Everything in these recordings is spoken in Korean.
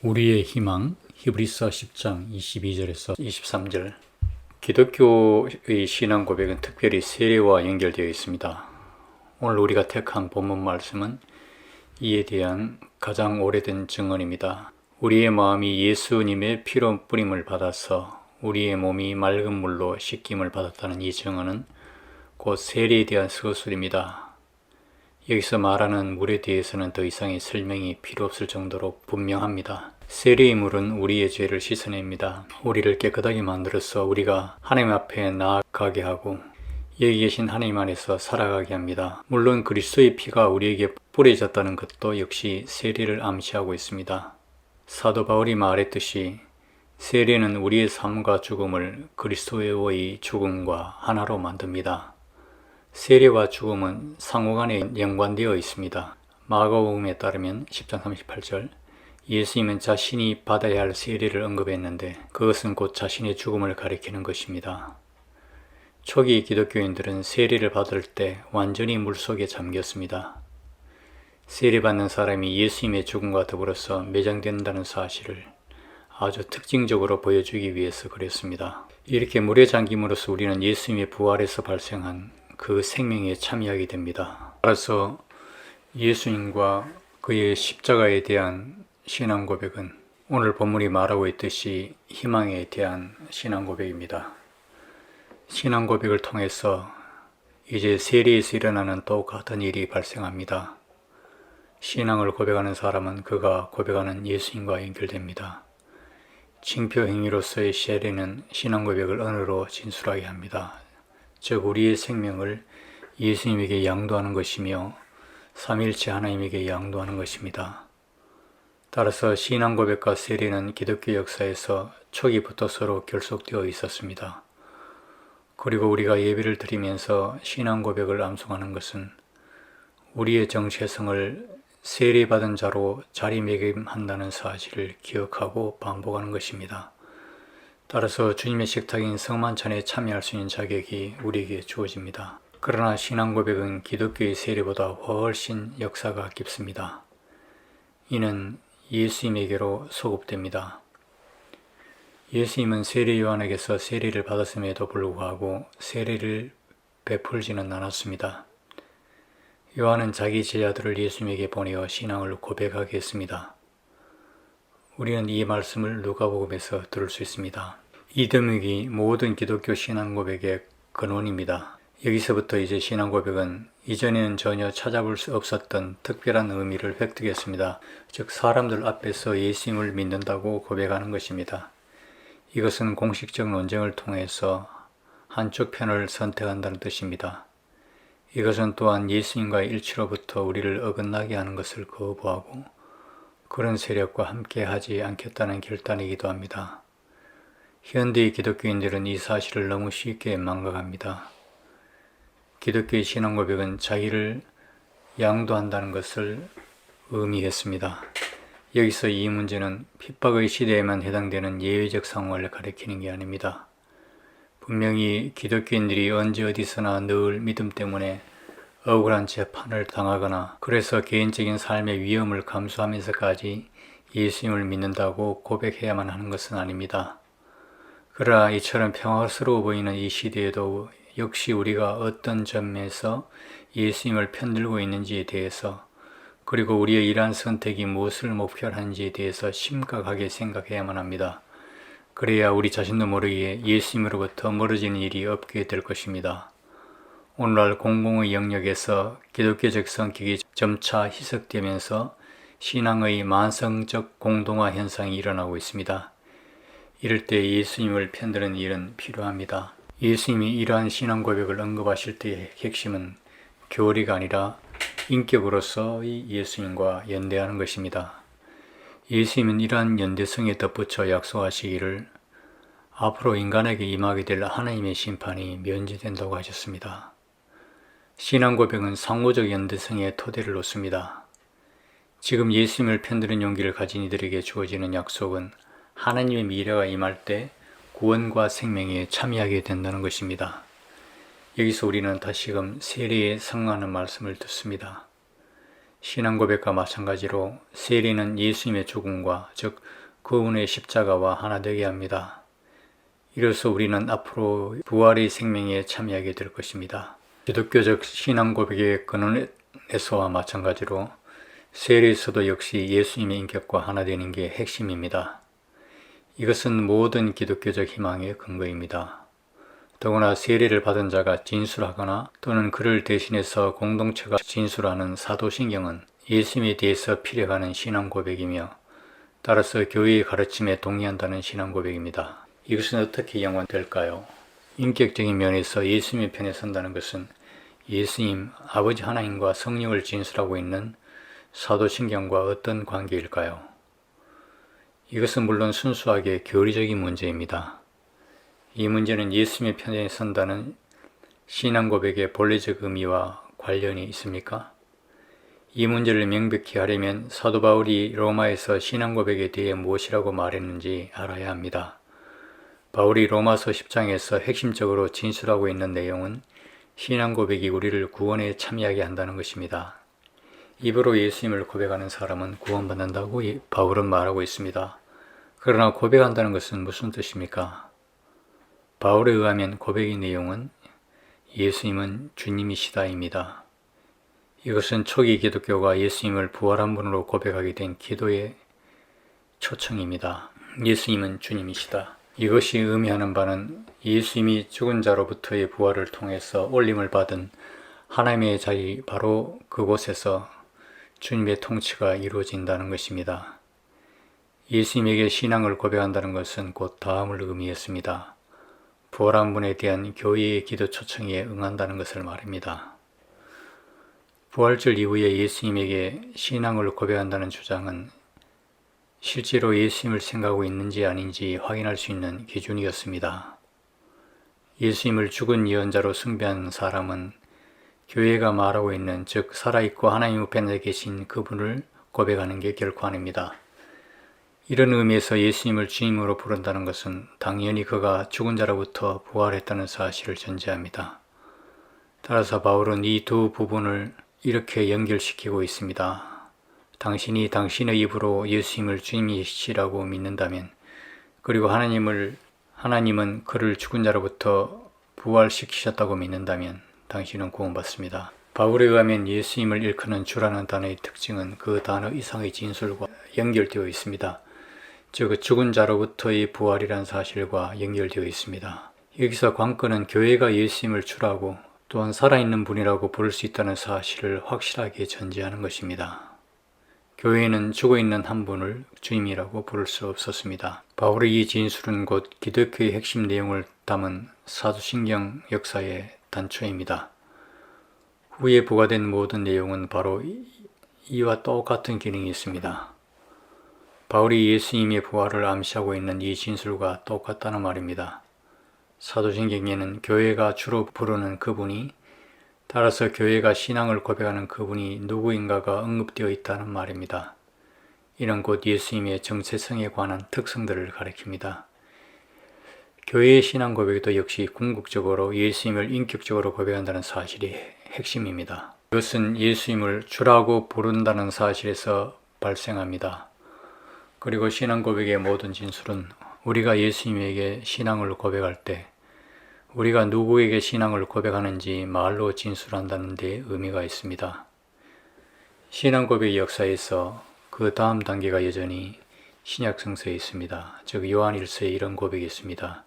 우리의 희망 히브리서 10장 22절에서 23절. 기독교의 신앙 고백은 특별히 세례와 연결되어 있습니다. 오늘 우리가 택한 본문 말씀은 이에 대한 가장 오래된 증언입니다. 우리의 마음이 예수님의 피로 뿌림을 받아서 우리의 몸이 맑은 물로 씻김을 받았다는 이 증언은 곧 세례에 대한 서술입니다. 여기서 말하는 물에 대해서는 더 이상의 설명이 필요 없을 정도로 분명합니다. 세례의 물은 우리의 죄를 씻어냅니다. 우리를 깨끗하게 만들어서 우리가 하나님 앞에 나아가게 하고 여기 계신 하나님 안에서 살아가게 합니다. 물론 그리스도의 피가 우리에게 뿌려졌다는 것도 역시 세례를 암시하고 있습니다. 사도 바울이 말했듯이 세례는 우리의 삶과 죽음을 그리스도의 죽음과 하나로 만듭니다. 세례와 죽음은 상호간에 연관되어 있습니다. 마가복음에 따르면 10장 38절 예수님은 자신이 받아야 할 세례를 언급했는데 그것은 곧 자신의 죽음을 가리키는 것입니다. 초기 기독교인들은 세례를 받을 때 완전히 물속에 잠겼습니다. 세례받는 사람이 예수님의 죽음과 더불어서 매장된다는 사실을 아주 특징적으로 보여주기 위해서 그랬습니다. 이렇게 물에 잠김으로써 우리는 예수님의 부활에서 발생한 그 생명에 참여하게 됩니다. 따라서 예수님과 그의 십자가에 대한 신앙 고백은 오늘 본문이 말하고 있듯이 희망에 대한 신앙 고백입니다. 신앙 고백을 통해서 이제 세례에서 일어나는 똑같은 일이 발생합니다. 신앙을 고백하는 사람은 그가 고백하는 예수님과 연결됩니다. 징표 행위로서의 세례는 신앙 고백을 언어로 진술하게 합니다. 즉 우리의 생명을 예수님에게 양도하는 것이며 삼위일체 하나님에게 양도하는 것입니다. 따라서 신앙 고백과 세례는 기독교 역사에서 초기부터 서로 결속되어 있었습니다. 그리고 우리가 예배를 드리면서 신앙 고백을 암송하는 것은 우리의 정체성을 세례받은 자로 자리매김한다는 사실을 기억하고 반복하는 것입니다. 따라서 주님의 식탁인 성만찬에 참여할 수 있는 자격이 우리에게 주어집니다. 그러나 신앙 고백은 기독교의 세례보다 훨씬 역사가 깊습니다. 이는 예수님에게로 소급됩니다. 예수님은 세례 요한에게서 세례를 받았음에도 불구하고 세례를 베풀지는 않았습니다. 요한은 자기 제자들을 예수님에게 보내어 신앙을 고백하게 했습니다. 우리는 이 말씀을 누가복음에서 들을 수 있습니다. 이 대목이 모든 기독교 신앙 고백의 근원입니다. 여기서부터 이제 신앙 고백은 이전에는 전혀 찾아볼 수 없었던 특별한 의미를 획득했습니다. 즉 사람들 앞에서 예수님을 믿는다고 고백하는 것입니다. 이것은 공식적 논쟁을 통해서 한쪽 편을 선택한다는 뜻입니다. 이것은 또한 예수님과의 일치로부터 우리를 어긋나게 하는 것을 거부하고 그런 세력과 함께 하지 않겠다는 결단이기도 합니다. 현대의 기독교인들은 이 사실을 너무 쉽게 망각합니다. 기독교의 신앙 고백은 자기를 양도한다는 것을 의미했습니다. 여기서 이 문제는 핍박의 시대에만 해당되는 예외적 상황을 가리키는 게 아닙니다. 분명히 기독교인들이 언제 어디서나 늘 믿음 때문에 억울한 재판을 당하거나 그래서 개인적인 삶의 위험을 감수하면서까지 예수님을 믿는다고 고백해야만 하는 것은 아닙니다. 그러나 이처럼 평화스러워 보이는 이 시대에도 역시 우리가 어떤 점에서 예수님을 편들고 있는지에 대해서 그리고 우리의 이러한 선택이 무엇을 목표로 하는지에 대해서 심각하게 생각해야만 합니다. 그래야 우리 자신도 모르게 예수님으로부터 멀어지는 일이 없게 될 것입니다. 오늘날 공공의 영역에서 기독교적 성격이 점차 희석되면서 신앙의 만성적 공동화 현상이 일어나고 있습니다. 이럴 때 예수님을 편드는 일은 필요합니다. 예수님이 이러한 신앙 고백을 언급하실 때의 핵심은 교리가 아니라 인격으로서의 예수님과 연대하는 것입니다. 예수님은 이러한 연대성에 덧붙여 약속하시기를 앞으로 인간에게 임하게 될 하나님의 심판이 면제된다고 하셨습니다. 신앙 고백은 상호적 연대성의 토대를 놓습니다. 지금 예수님을 편드는 용기를 가진 이들에게 주어지는 약속은 하나님의 미래가 임할 때 구원과 생명에 참여하게 된다는 것입니다. 여기서 우리는 다시금 세례에 상응하는 말씀을 듣습니다. 신앙 고백과 마찬가지로 세례는 예수님의 죽음과 즉 그분의 십자가와 하나 되게 합니다. 이로써 우리는 앞으로 부활의 생명에 참여하게 될 것입니다. 기독교적 신앙 고백의 근원에서와 마찬가지로 세례에서도 역시 예수님의 인격과 하나 되는 게 핵심입니다. 이것은 모든 기독교적 희망의 근거입니다. 더구나 세례를 받은 자가 진술하거나 또는 그를 대신해서 공동체가 진술하는 사도신경은 예수님에 대해서 필요하는 신앙 고백이며 따라서 교회의 가르침에 동의한다는 신앙 고백입니다. 이것은 어떻게 연관될까요? 인격적인 면에서 예수님의 편에 선다는 것은 예수님, 아버지 하나님과 성령을 진술하고 있는 사도신경과 어떤 관계일까요? 이것은 물론 순수하게 교리적인 문제입니다. 이 문제는 예수님의 편에 선다는 신앙 고백의 본래적 의미와 관련이 있습니까? 이 문제를 명백히 하려면 사도 바울이 로마에서 신앙 고백에 대해 무엇이라고 말했는지 알아야 합니다. 바울이 로마서 10장에서 핵심적으로 진술하고 있는 내용은 신앙 고백이 우리를 구원에 참여하게 한다는 것입니다. 입으로 예수님을 고백하는 사람은 구원받는다고 바울은 말하고 있습니다. 그러나 고백한다는 것은 무슨 뜻입니까? 바울에 의하면 고백의 내용은 예수님은 주님이시다입니다. 이것은 초기 기독교가 예수님을 부활한 분으로 고백하게 된 기도의 초청입니다. 예수님은 주님이시다. 이것이 의미하는 바는 예수님이 죽은 자로부터의 부활을 통해서 올림을 받은 하나님의 자리 바로 그곳에서 주님의 통치가 이루어진다는 것입니다. 예수님에게 신앙을 고백한다는 것은 곧 다음을 의미했습니다. 부활한 분에 대한 교회의 기도 초청에 응한다는 것을 말합니다. 부활절 이후에 예수님에게 신앙을 고백한다는 주장은 실제로 예수님을 생각하고 있는지 아닌지 확인할 수 있는 기준이었습니다. 예수님을 죽은 예언자로 숭배한 사람은 교회가 말하고 있는 즉 살아있고 하나님 우편에 계신 그분을 고백하는 게 결코 아닙니다. 이런 의미에서 예수님을 주님으로 부른다는 것은 당연히 그가 죽은 자로부터 부활했다는 사실을 전제합니다. 따라서 바울은 이 두 부분을 이렇게 연결시키고 있습니다. 당신이 당신의 입으로 예수님을 주님이시라고 믿는다면 그리고 하나님은 그를 죽은 자로부터 부활시키셨다고 믿는다면 당신은 구원받습니다. 바울에 의하면 예수님을 일컫는 주라는 단어의 특징은 그 단어 이상의 진술과 연결되어 있습니다. 즉 죽은 자로부터의 부활이라는 사실과 연결되어 있습니다. 여기서 관건은 교회가 예수님을 주라고 또한 살아있는 분이라고 부를 수 있다는 사실을 확실하게 전제하는 것입니다. 교회는 죽어있는 한 분을 주님이라고 부를 수 없었습니다. 바울의 이 진술은 곧 기독교의 핵심 내용을 담은 사도신경 역사의 단초입니다. 후에 부과된 모든 내용은 바로 이와 똑같은 기능이 있습니다. 바울이 예수님의 부활을 암시하고 있는 이 진술과 똑같다는 말입니다. 사도신경에는 교회가 주로 부르는 그분이 따라서 교회가 신앙을 고백하는 그분이 누구인가가 언급되어 있다는 말입니다. 이는 곧 예수님의 정체성에 관한 특성들을 가리킵니다. 교회의 신앙 고백도 역시 궁극적으로 예수님을 인격적으로 고백한다는 사실이 핵심입니다. 이것은 예수님을 주라고 부른다는 사실에서 발생합니다. 그리고 신앙 고백의 모든 진술은 우리가 예수님에게 신앙을 고백할 때 우리가 누구에게 신앙을 고백하는지 말로 진술한다는 데 의미가 있습니다. 신앙 고백의 역사에서 그 다음 단계가 여전히 신약 성서에 있습니다. 즉 요한일서에 이런 고백이 있습니다.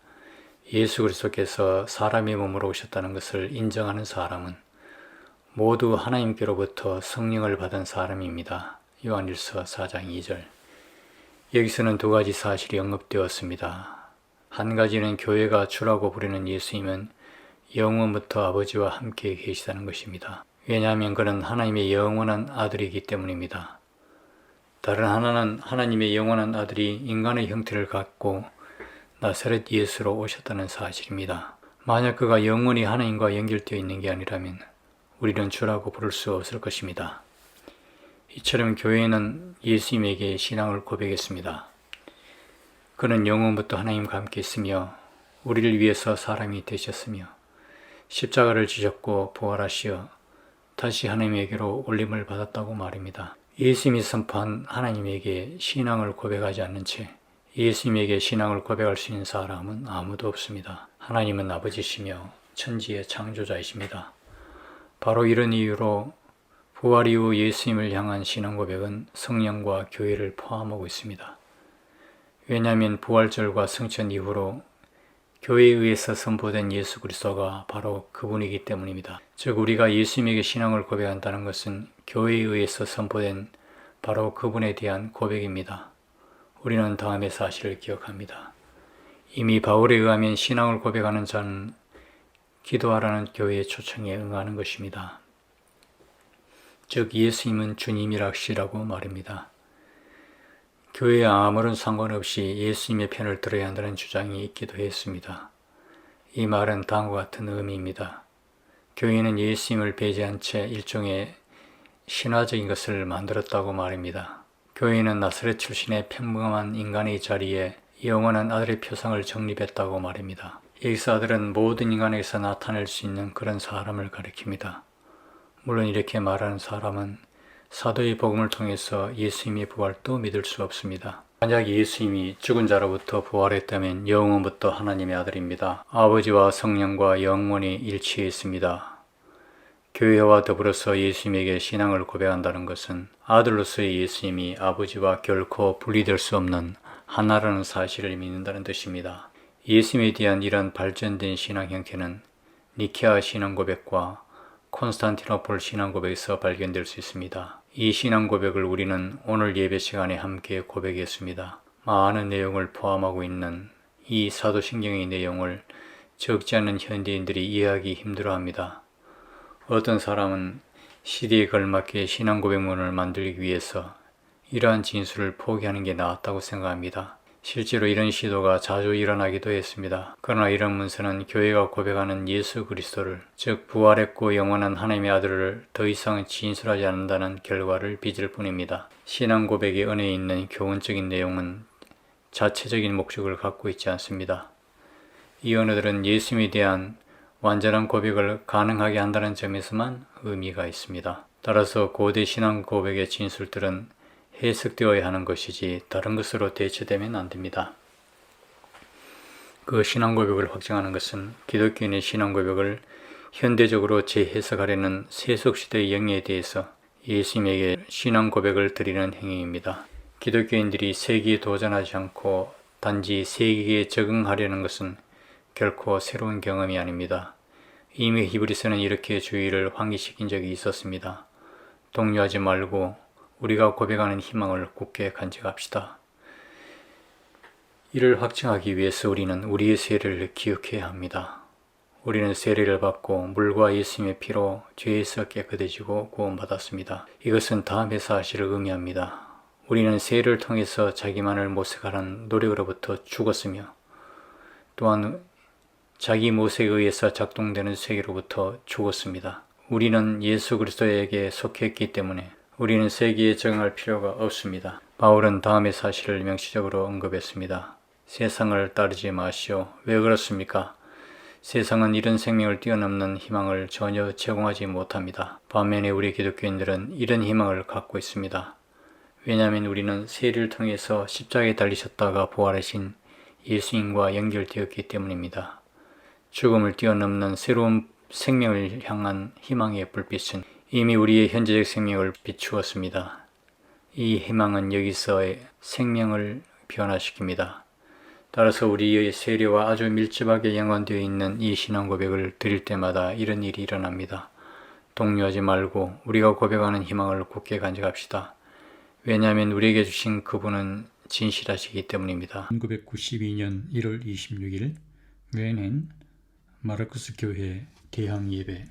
예수 그리스도께서 사람의 몸으로 오셨다는 것을 인정하는 사람은 모두 하나님께로부터 성령을 받은 사람입니다. 요한일서 4장 2절. 여기서는 두 가지 사실이 언급되었습니다. 한 가지는 교회가 주라고 부르는 예수님은 영원부터 아버지와 함께 계시다는 것입니다. 왜냐하면 그는 하나님의 영원한 아들이기 때문입니다. 다른 하나는 하나님의 영원한 아들이 인간의 형태를 갖고 나사렛 예수로 오셨다는 사실입니다. 만약 그가 영원히 하나님과 연결되어 있는 게 아니라면 우리는 주라고 부를 수 없을 것입니다. 이처럼 교회는 예수님에게 신앙을 고백했습니다. 그는 영원부터 하나님과 함께 있으며 우리를 위해서 사람이 되셨으며 십자가를 지셨고 부활하시어 다시 하나님에게로 올림을 받았다고 말입니다. 예수님이 선포한 하나님에게 신앙을 고백하지 않는 채 예수님에게 신앙을 고백할 수 있는 사람은 아무도 없습니다. 하나님은 아버지시며 천지의 창조자이십니다. 바로 이런 이유로 부활 이후 예수님을 향한 신앙 고백은 성령과 교회를 포함하고 있습니다. 왜냐하면 부활절과 성천 이후로 교회에 의해서 선포된 예수 그리스도가 바로 그분이기 때문입니다. 즉 우리가 예수님에게 신앙을 고백한다는 것은 교회에 의해서 선포된 바로 그분에 대한 고백입니다. 우리는 다음의 사실을 기억합니다. 이미 바울에 의하면 신앙을 고백하는 자는 기도하라는 교회의 초청에 응하는 것입니다. 즉 예수님은 주님이라시라고 말입니다. 교회에 아무런 상관없이 예수님의 편을 들어야 한다는 주장이 있기도 했습니다. 이 말은 다음과 같은 의미입니다. 교회는 예수님을 배제한 채 일종의 신화적인 것을 만들었다고 말입니다. 교회는 나사렛 출신의 평범한 인간의 자리에 영원한 아들의 표상을 정립했다고 말입니다. 여기서 아들은 모든 인간에게서 나타낼 수 있는 그런 사람을 가리킵니다. 물론 이렇게 말하는 사람은 사도의 복음을 통해서 예수님의 부활도 믿을 수 없습니다. 만약 예수님이 죽은 자로부터 부활했다면 영원부터 하나님의 아들입니다. 아버지와 성령과 영원히 일치했습니다. 교회와 더불어서 예수님에게 신앙을 고백한다는 것은 아들로서의 예수님이 아버지와 결코 분리될 수 없는 하나라는 사실을 믿는다는 뜻입니다. 예수님에 대한 이런 발전된 신앙 형태는 니케아 신앙 고백과 콘스탄티노폴 신앙 고백에서 발견될 수 있습니다. 이 신앙 고백을 우리는 오늘 예배 시간에 함께 고백했습니다. 많은 내용을 포함하고 있는 이 사도신경의 내용을 적지 않은 현대인들이 이해하기 힘들어합니다. 어떤 사람은 시대에 걸맞게 신앙 고백문을 만들기 위해서 이러한 진술을 포기하는 게 나았다고 생각합니다. 실제로 이런 시도가 자주 일어나기도 했습니다. 그러나 이런 문서는 교회가 고백하는 예수 그리스도를, 즉 부활했고 영원한 하나님의 아들을 더 이상 진술하지 않는다는 결과를 빚을 뿐입니다. 신앙 고백의 은혜에 있는 교훈적인 내용은 자체적인 목적을 갖고 있지 않습니다. 이 언어들은 예수님에 대한 완전한 고백을 가능하게 한다는 점에서만 의미가 있습니다. 따라서 고대 신앙 고백의 진술들은 해석되어야 하는 것이지 다른 것으로 대체되면 안 됩니다. 그 신앙 고백을 확정하는 것은 기독교인의 신앙 고백을 현대적으로 재해석하려는 세속시대의 영예에 대해서 예수님에게 신앙 고백을 드리는 행위입니다. 기독교인들이 세기에 도전하지 않고 단지 세기에 적응하려는 것은 결코 새로운 경험이 아닙니다. 이미 히브리서는 이렇게 주의를 환기시킨 적이 있었습니다. 동요하지 말고 우리가 고백하는 희망을 굳게 간직합시다. 이를 확증하기 위해서 우리는 우리의 세례를 기억해야 합니다. 우리는 세례를 받고 물과 예수님의 피로 죄에서 깨끗해지고 구원받았습니다. 이것은 다음의 사실을 의미합니다. 우리는 세례를 통해서 자기만을 모색하는 노력으로부터 죽었으며 또한 자기 모색에 의해서 작동되는 세계로부터 죽었습니다. 우리는 예수 그리스도에게 속했기 때문에 우리는 세기에 적응할 필요가 없습니다. 바울은 다음의 사실을 명시적으로 언급했습니다. 세상을 따르지 마시오. 왜 그렇습니까? 세상은 이런 생명을 뛰어넘는 희망을 전혀 제공하지 못합니다. 반면에 우리 기독교인들은 이런 희망을 갖고 있습니다. 왜냐하면 우리는 세례를 통해서 십자가에 달리셨다가 부활하신 예수님과 연결되었기 때문입니다. 죽음을 뛰어넘는 새로운 생명을 향한 희망의 불빛은 이미 우리의 현재적 생명을 비추었습니다. 이 희망은 여기서의 생명을 변화시킵니다. 따라서 우리의 세례와 아주 밀접하게 연관되어 있는 이 신앙 고백을 드릴 때마다 이런 일이 일어납니다. 동요하지 말고 우리가 고백하는 희망을 굳게 간직합시다. 왜냐하면 우리에게 주신 그분은 진실하시기 때문입니다. 1992년 1월 26일 외에는 마르쿠스 교회 개항 예배